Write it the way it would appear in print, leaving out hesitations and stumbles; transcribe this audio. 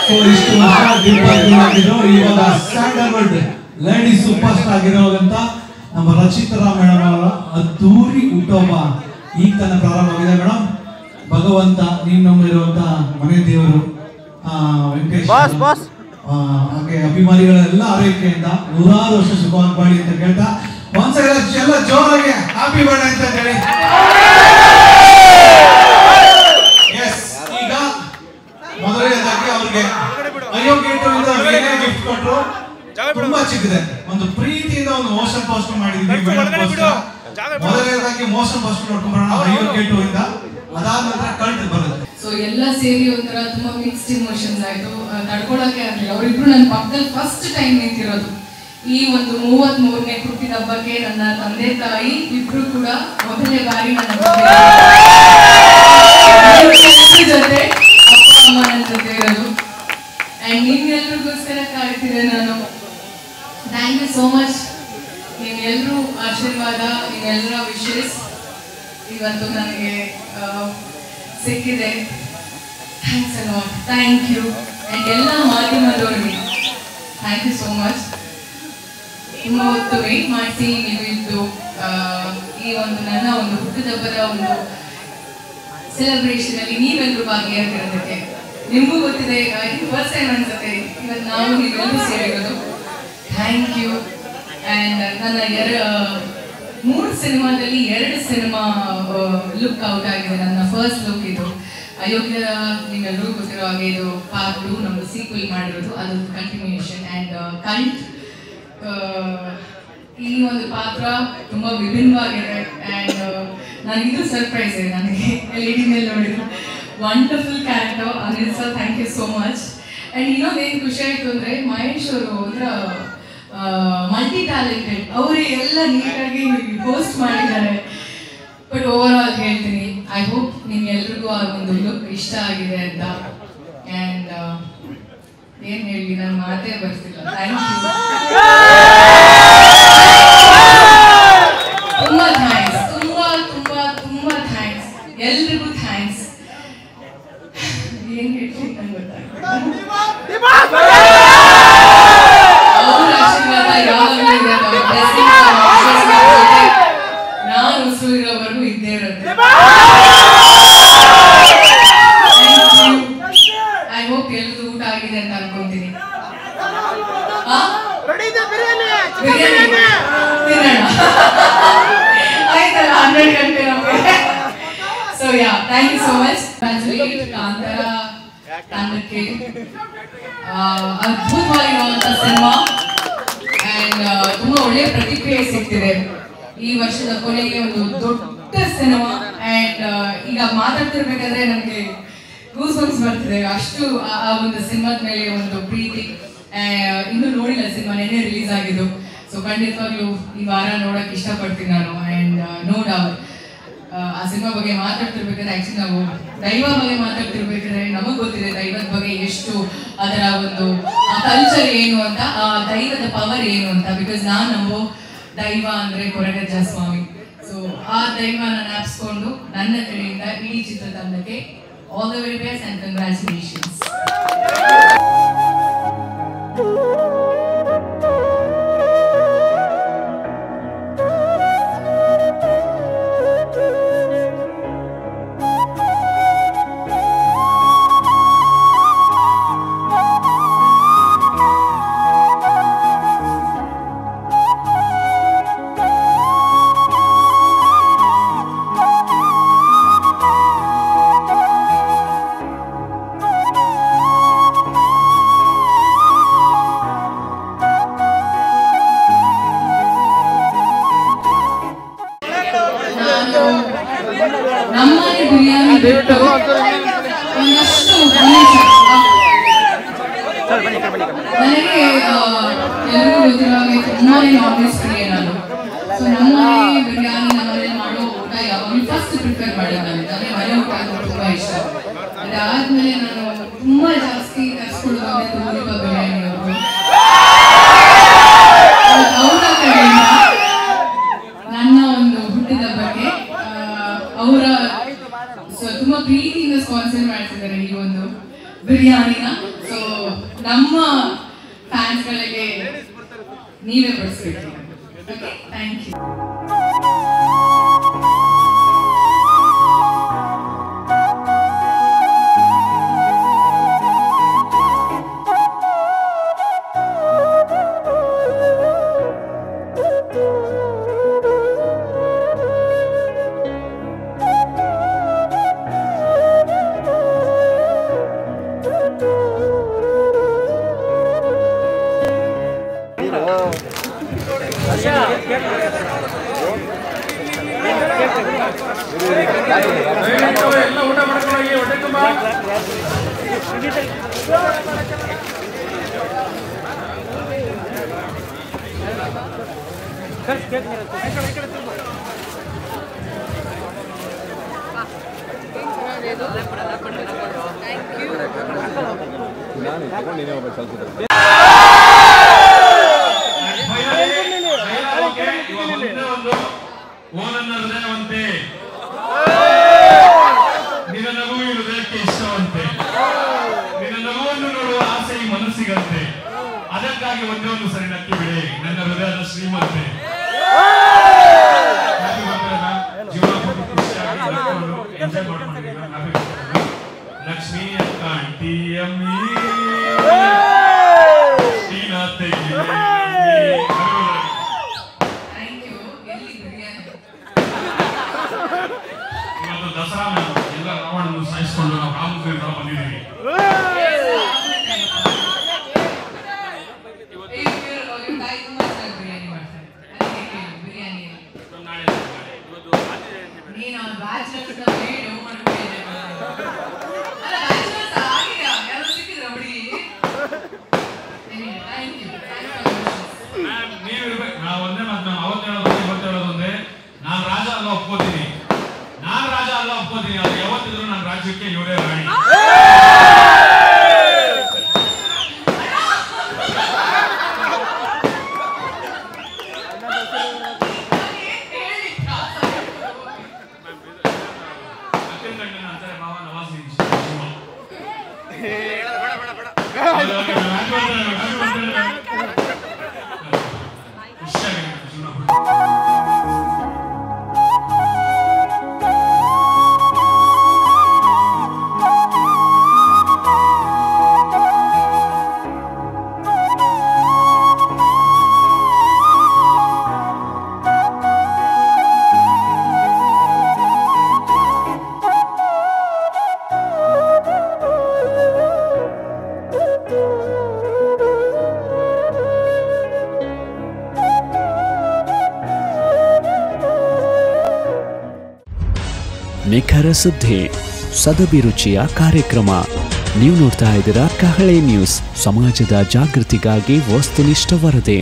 So ಇಷ್ಟು ಇವಾಗ standard lady super star ಆಗಿರೋದಂತ ನಮ್ಮ ರಚಿತಾ ಮೇಡಮ್ ಅವರ ಅದ್ದೂರಿ ಹುಟ್ಟುಹಬ್ಬ ಈಗ ತನ್ನ ಪ್ರಾರಂಭವಾಗಿದೆ ಮೇಡಮ್. ಭಗವಂತ ನೀವು ನಮ್ಮಿರುವಂತ ಮನೆ ದೇವರು ವೆಂಕಟೇಶ್ ಹಾಗೆ ಅಭಿಮಾನಿಗಳೆಲ್ಲ ಆರೈಕೆಯಿಂದ 100 ವರ್ಷ ಸುಖವಾಗಿ ಬಾಳಿ ಅಂತ ಕೇಳ್ತಾ ಒಂದ್ಸಲ ಎಲ್ಲ ಜೋರಾಗಿ ಹ್ಯಾಪಿ ಬರ್ಡೇ ಅಂತ ಹೇಳಿ. ಎಸ್, ಈಗ ಮೊದಲನೇದಾಗಿ ಅವ್ರಿಗೆ ಅಯೋಗ್ಯದಿಂದ ಏನೇ ಗಿಫ್ಟ್ ಕೊಟ್ಟರು ತುಂಬಾ ಚಿಕ್ಕಿದೆ. ಒಂದು ಪ್ರೀತಿಯಿಂದ ಒಂದು ಮೋಷನ್ ಪೋಸ್ಟ್ ಮಾಡಿದ್ವಿ. ಮೊದಲನೇದಾಗಿ ಮೋಷನ್ ಪೋಸ್ಟ್ ನೋಡ್ಕೊಂಡ್ ಬರೋಣ ಅಯೋಗ್ಯದಿಂದ, ಅದಾದ ನಂತರ ಕಲ್ಟ್ ಬರುತ್ತೆ. ಸೊ ಎಲ್ಲ ಸೇರಿ ಒಂಥರ ತುಂಬಾ ಮಿಕ್ಸ್ಡ್ ಇಮೋಷನ್ಸ್ ಆಯ್ತು, ತಡ್ಕೊಳಕ್ಕೆ ಆಗಲಿಲ್ಲ. ಅವರಿಬ್ರು ನನ್ನ ಪಕ್ಕದಲ್ಲಿ ಫಸ್ಟ್ ಟೈಮ್ ನಿಂತಿರೋದು. ಈ ಒಂದು 33ನೇ ಹುಟ್ಟಿದ ಹಬ್ಬಕ್ಕೆ ನನ್ನ ತಂದೆ ತಾಯಿ ಇಬ್ರು ಕೂಡ ಮೊದಲನೇ ಬಾರಿ ನನ್ನ ಜೊತೆ ಅಪ್ಪ ಅಮ್ಮ ನನ್ನ ಜೊತೆ ಇರೋದು. ಅಂಡ್ ನಿಮ್ಗೆಲ್ರಿಗೋಸ್ಕರ ಕಾಯ್ತಿದೆ ನಾನು. Thank you so much. ನಿಮ್ಗೆಲ್ರೂ ಆಶೀರ್ವಾದ, ನಿಮ್ಮೆಲ್ಲರ ವಿಶಸ್ ಇವತ್ತು ನನಗೆ ಸಿಕ್ಕಿದೆ. Thanks a lot, thank you. And ಎಲ್ಲ ಮಾಧ್ಯಮದವ್ರಿಗೆ ಥ್ಯಾಂಕ್ ಯು ಸೋ ಮಚ್. ತುಂಬ ಹೊತ್ತು ವೇಟ್ ಮಾಡಿಸಿ ನೀವು ಇದ್ದು ಈ ಒಂದು ನನ್ನ ಒಂದು ಹುಟ್ಟುಹಬ್ಬದ ಒಂದು ಸೆಲೆಬ್ರೇಷನ್ ಅಲ್ಲಿ ನೀವೆಲ್ಲರೂ ಭಾಗಿಯಾಗಿರೋದಕ್ಕೆ. ನಿಮಗೂ ಗೊತ್ತಿದೆ, ಫಸ್ಟ್ ಟೈಮ್ ಅನ್ಸುತ್ತೆ ಇವತ್ತು ನಾವು ನೀವೆಲ್ಲರೂ ಸೇರಿರೋದು. Thank you. ಆ್ಯಂಡ್ ನನ್ನ 3 ಸಿನಿಮಾದಲ್ಲಿ 2 ಸಿನಿಮಾ ಲುಕ್ ಔಟ್ ಆಗಿದೆ. ನನ್ನ ಫಸ್ಟ್ ಲುಕ್ ಇದು ಅಯೋಗ್ಯ, ನಿಮ್ಮೆಲ್ಲರೂ ಗೊತ್ತಿರೋ ಹಾಗೆ ಇದು ಪಾರ್ಟ್ 2 ನಮ್ಮದು ಸೀಕ್ವೆಲ್ ಮಾಡಿರೋದು, ಅದು ಕಂಟಿನ್ಯೂಯೇಷನ್. ಆ್ಯಂಡ್ ಕಲ್ಟ್ ಈ ಒಂದು ಪಾತ್ರ ತುಂಬಾ ವಿಭಿನ್ನವಾಗಿದೆ. ಆ್ಯಂಡ್ ನನಗಿದು ಸರ್ಪ್ರೈಸ್ ಇದೆ. ನನಗೆ LED ಮೇಲೆ ನೋಡಿದ್ರು wonderful character Anil sir, thank you so much. And ಇನ್ನೊಂದೇನು ಖುಷಿ ಆಯಿತು ಅಂದರೆ ಮಹೇಶ್ ಅವರು ಒಂಥರ ಮಲ್ಟಿ ಟ್ಯಾಲೆಂಟೆಡ್, ಅವರೇ ಎಲ್ಲ ನೀಟಾಗಿ ಹೋಸ್ಟ್ ಮಾಡಿದ್ದಾರೆ. ಬಟ್ ಓವರ್ ಆಲ್ ಹೇಳ್ತೀನಿ, ಐ ಹೋಪ್ ನಿಮ್ಗೆಲ್ರಿಗೂ ಆ ಒಂದು ಲುಕ್ ಇಷ್ಟ ಆಗಿದೆ ಅಂತ. ಆ್ಯಂಡ್ ಏನು ಹೇಳಿ, ನನ್ನ ಮಾತೇ ಬರ್ತಿಲ್ಲ. ಥ್ಯಾಂಕ್ ಯು, ತುಂಬ ಥ್ಯಾಂಕ್ಸ್, ತುಂಬ ತುಂಬ ತುಂಬ ಥ್ಯಾಂಕ್ಸ್, ಎಲ್ರಿಗೂ ಥ್ಯಾಂಕ್ಸ್. ಏನು ಹೇಳ್ತೀನಿ ನಂಗೆ ಗೊತ್ತಾಗ್ತದೆ. ಅವ್ರ ಆಶೀರ್ವಾದ ಯಾವಾಗಲೂ ಇರೋದು, ನಾನು ಉಸಿರು ಇರೋವರೆಗೂ ಇದ್ದೇ ಇರುತ್ತೆ. ಐ ಹೋಪ್ ಎಲ್ಲರೂ ಊಟ ಆಗಿದೆ ಅಂತ ಅನ್ಕೊಂತೀನಿ. ಆಯ್ತಲ್ಲ 100 ಗಂಟೆ ನಮಗೆ. So yeah, thank you so much. Kantara ತಂಡಕ್ಕೆ ಅದ್ಭುತವಾಗಿರುವಂತ ಸಿನಿಮಾ ಅಂಡ್ ತುಂಬಾ ಒಳ್ಳೆಯ ಪ್ರತಿಕ್ರಿಯೆ ಸಿಗ್ತಿದೆ. ಈ ವರ್ಷದ ಕೊನೆಗೆ ಒಂದು ದೊಡ್ಡ ಸಿನಿಮಾ. ಅಂಡ್ ಈಗ ಮಾತಾಡ್ತಿರ್ಬೇಕಾದ್ರೆ ನನಗೆ ಗೂಸ್ ಬಂಪ್ಸ್ ಬರ್ತಿದೆ, ಅಷ್ಟು ಆ ಒಂದು ಸಿನಿಮಾದ ಮೇಲೆ ಒಂದು ಪ್ರೀತಿ. ಇನ್ನೂ ನೋಡಿಲ್ಲ ಸಿನಿಮಾ, ನೆನ್ನೆ ರಿಲೀಸ್ ಆಗಿದ್ದು. ಸೊ ಖಂಡಿತವಾಗ್ಲೂ ಈ ವಾರ ನೋಡಕ್ ಇಷ್ಟಪಡ್ತೀನಿ ನಾನು. ಅಂಡ್ ನೋ ಡೌಟ್ ಆ ಸಿನಿಮಾ ಬಗ್ಗೆ ಮಾತಾಡ್ತಿರ್ಬೇಕಾದ್ರೆ, ಆಕ್ಚುಲಿ ನಾವು ದೈವ ಬಗ್ಗೆ ಮಾತಾಡ್ತಿರ್ಬೇಕಾದ್ರೆ ನಮಗ್ ಗೊತ್ತಿದೆ ದೈವದ ಬಗ್ಗೆ ಎಷ್ಟು, ಅದರ ಒಂದು ಕಲ್ಚರ್ ಏನು ಅಂತ, ಆ ದೈವದ ಪವರ್ ಏನು ಅಂತ. ಬಿಕಾಸ್ ನಾನು ನಂಬೋ ದೈವ ಅಂದ್ರೆ ಕೊರಗಜ್ಜ ಸ್ವಾಮಿ. ಸೊ ಆ ದೈವನ ಜ್ಞಾಪಿಸ್ಕೊಂಡು ನನ್ನ ಕಡೆಯಿಂದ ಇಡೀ ಚಿತ್ರತಂಡಕ್ಕೆ all the very best and congratulations. ನಮ್ಮನೆ ಬಿರಿಯಾನಿ ಬಿಟ್ಟು ಒಂದಷ್ಟು ನನಗೆ ಎಲ್ಲರಿಗೂ ಗೊತ್ತಿರುವಾಗೆ ತುಂಬಾನೇ ನಾನ್ ವೆಜ್ ಪ್ರಿಯ ನಾನು. ಸೊ ನಮ್ಮನೆ ಬಿರಿಯಾನಿ ನಮ್ಮನೇಲಿ ಮಾಡೋ ಊಟ ಯಾವಾಗಲೂ ಫಸ್ಟ್ ಪ್ರಿಪೇರ್ ಮಾಡೋದು ನನಗೆ ಮನೆ ಊಟ ಅಂದ್ರೆ ತುಂಬಾ ಇಷ್ಟ. ಅದಾದ್ಮೇಲೆ ನಾನು ತುಂಬಾ ಜಾಸ್ತಿ ತರಿಸ್ಕೊಳ್ಳೋದಂದ್ರೆ ತೂರಿಪ ಬಿರಿಯಾನಿ ಅವರು ಅವರ ಕಡೆಯಿಂದ ನನ್ನ ಒಂದು ಹುಟ್ಟಿದ ಬಗ್ಗೆ ಅವರ ತುಂಬಾ ಪ್ರೀತಿಯಿಂದ ಸ್ಪಾನ್ಸರ್ ಮಾಡ್ತಿದ್ದಾರೆ ಈ ಒಂದು ಬಿರಿಯಾನಿನ. ಸೊ ಸೊ ನಮ್ಮ ಫ್ಯಾನ್ಸ್ಗಳಿಗೆ ನೀವೇ ಬಡಿಸ್ಬೇಕು. Okay, thank you. ಎಲ್ಲ ಊಟ ಮಾಡ್ಕೊಳ್ಳಿ, ಹೊಟ್ಟೆ ತುಂಬ. ಓನನ್ನ ಹೃದಯವಂತೆ, ನಿನ್ನ ನಗು ಈ ಹೃದಯಕ್ಕೆ ಇಷ್ಟವಂತೆ, ನಿನ್ನ ನಗುವನ್ನು ನೋಡುವ ಆಸೆ ಈ ಮನಸ್ಸಿಗಂತೆ, ಅದಕ್ಕಾಗಿ ಒಂದೇ ಒಂದು ಸರಿ ನಕ್ಕಿ ಬಿಡೆ ನನ್ನ ಹೃದಯದ ಶ್ರೀಮಂತೆ. ಎಂಜಾಯ್ ಮಾಡ್ಕೊಂಡಿದ್ದೀವಿ. ಲಕ್ಷ್ಮೀ ಅಕ್ಕ ಆಂಟಿ ಅಮ್ಮಿ ಇವತ್ತು ದಸರಾ ಎಲ್ಲ ರಾವಣನ್ನು ಸಾಯಿಸಿಕೊಂಡು ನಾವು ರಾಮಕೃಷ್ಣ ಬಂದಿದ್ದೀವಿ. ನಾವು ಒಂದೇ ಮಾತು ಅವತ್ತು ಹೇಳೋದು ಇವತ್ತು ಹೇಳೋದೊಂದೇ, ನಾನು ರಾಜ ಅಲ್ಲ ಒಪ್ಕೋತೀನಿ, ನಾನು ರಾಜ ಅಲ್ಲ ಒಪ್ಕೋತೀನಿ, ಅದು ಯಾವತ್ತಿದ್ರು ನನ್ನ ರಾಜ್ಯಕ್ಕೆ ಇವರೇ ರಾಣಿ. ನಿಖರ ಸುದ್ದಿ, ಸದಭಿರುಚಿಯ ಕಾರ್ಯಕ್ರಮ. ನೀವು ನೋಡ್ತಾ ಇದ್ದೀರಾ ಕಹಳೆ ನ್ಯೂಸ್, ಸಮಾಜದ ಜಾಗೃತಿಗಾಗಿ ವಸ್ತುನಿಷ್ಠ ವರದಿ.